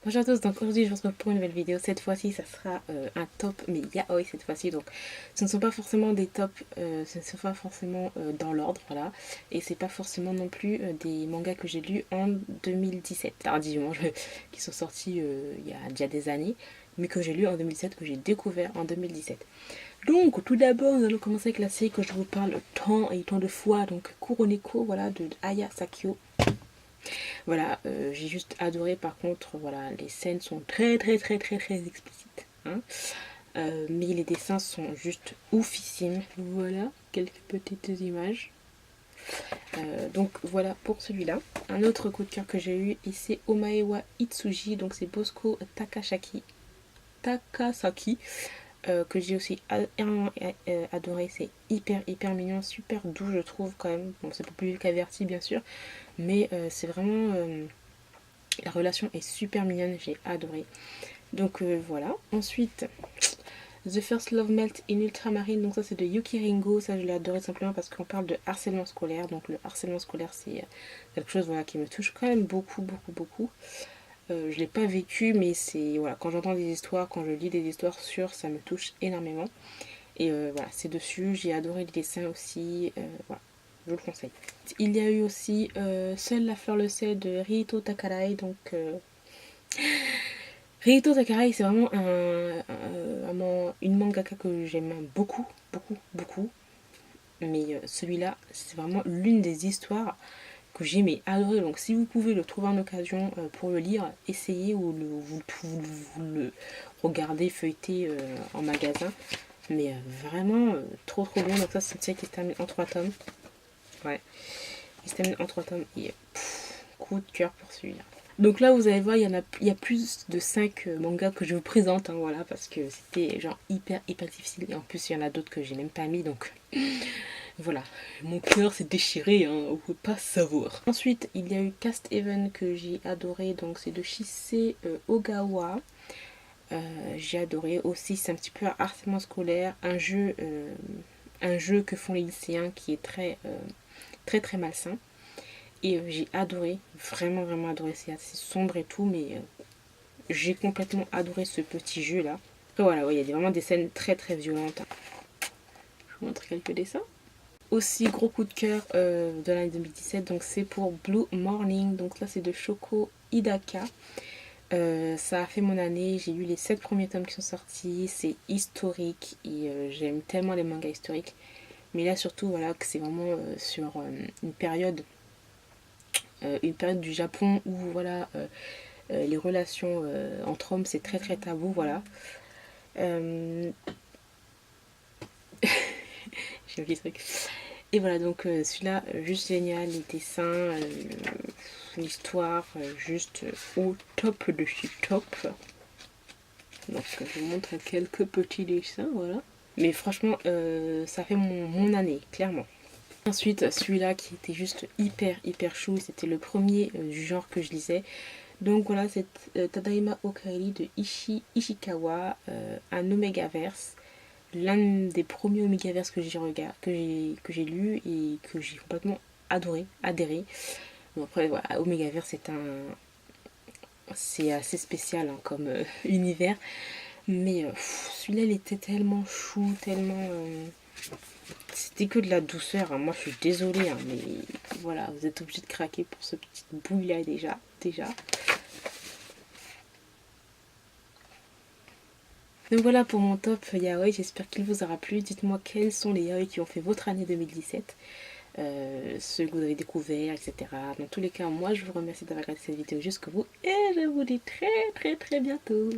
Bonjour à tous, donc aujourd'hui je vous retrouve pour une nouvelle vidéo. Cette fois-ci ça sera un top mais yaoi cette fois-ci, donc ce ne sont pas forcément des tops, ce ne sont pas forcément dans l'ordre, voilà, et c'est pas forcément non plus des mangas que j'ai lus en 2017, tardivement, qui sont sortis il y a déjà des années, mais que j'ai lu en 2017, que j'ai découvert en 2017. Donc tout d'abord nous allons commencer avec la série que je vous parle tant et tant de fois, donc Kuroneko, voilà, de Aya Sakio. Voilà, j'ai juste adoré. Par contre, voilà, les scènes sont très explicites, hein. Mais les dessins sont juste oufissimes. Voilà, quelques petites images. Donc voilà pour celui-là. Un autre coup de cœur que j'ai eu, et c'est Omaewa Itsuji, donc c'est Bosco Takasaki, que j'ai aussi énormément adoré. C'est hyper mignon, super doux je trouve quand même. Bon, c'est pas plus qu'averti bien sûr, mais c'est vraiment la relation est super mignonne, j'ai adoré. Donc voilà. Ensuite, The First Love Melt in Ultramarine, donc ça c'est de Yuki Ringo. Ça je l'ai adoré simplement parce qu'on parle de harcèlement scolaire. Donc le harcèlement scolaire c'est quelque chose, voilà, qui me touche quand même beaucoup. Je l'ai pas vécu, mais c'est, voilà, quand j'entends des histoires, quand je lis des histoires sur, ça me touche énormément. Et voilà, c'est dessus. J'ai adoré les dessins aussi. Voilà, je vous le conseille. Il y a eu aussi Seule la fleur le sait de Rito Takarai. Donc Rito Takarai, c'est vraiment une mangaka que j'aime beaucoup. Mais celui-là, c'est vraiment l'une des histoires que j'ai adoré. Donc si vous pouvez le trouver en occasion pour le lire, essayez, ou vous le regardez, feuilleter en magasin. Mais vraiment trop bien. Donc ça c'est une série qui se termine en 3 tomes. Ouais, il se termine en 3 tomes et coup de cœur pour celui-là. Donc là vous allez voir, il y a plus de 5 mangas que je vous présente, hein, voilà, parce que c'était genre hyper difficile. Et en plus il y en a d'autres que j'ai même pas mis, donc voilà, mon cœur s'est déchiré, hein, on peut pas savoir. Ensuite il y a eu Cast Even que j'ai adoré, donc c'est de Shise Ogawa. J'ai adoré aussi, c'est un petit peu un harcèlement scolaire, un jeu que font les lycéens qui est très malsain. Et j'ai adoré, vraiment adoré. C'est assez sombre et tout, mais j'ai complètement adoré ce petit jeu là. Après voilà, ouais, il y a vraiment des scènes très violentes. Je vous montre quelques dessins. Aussi gros coup de cœur de l'année 2017, donc c'est pour Blue Morning. Donc là c'est de Shoko Hidaka. Ça a fait mon année, j'ai lu les 7 premiers tomes qui sont sortis, c'est historique et j'aime tellement les mangas historiques. Mais là surtout, voilà, que c'est vraiment sur une période du Japon où, voilà, les relations entre hommes c'est très tabou, voilà. J'ai un petit truc. Et voilà, donc celui-là, juste génial, les dessins, l'histoire, juste au top de chez top. Donc je vous montre quelques petits dessins, voilà. Mais franchement, ça fait mon année, clairement. Ensuite, celui-là qui était juste hyper chou, c'était le premier du genre que je lisais. Donc voilà, c'est Tadaima Okaeri de Ishikawa, un Omegaverse. L'un des premiers Omegaverse que j'ai lu et que j'ai complètement adhéré. Bon après voilà, Omegaverse c'est assez spécial, hein, comme univers. Mais celui-là il était tellement chou, tellement... c'était que de la douceur, hein. Moi je suis désolée, hein, mais voilà, vous êtes obligé de craquer pour ce petit bouille là déjà. Donc voilà pour mon top yaoi, j'espère qu'il vous aura plu. Dites-moi quels sont les yaoi qui ont fait votre année 2017, ceux que vous avez découverts, etc. Dans tous les cas, moi je vous remercie d'avoir regardé cette vidéo jusqu'au bout et je vous dis très bientôt.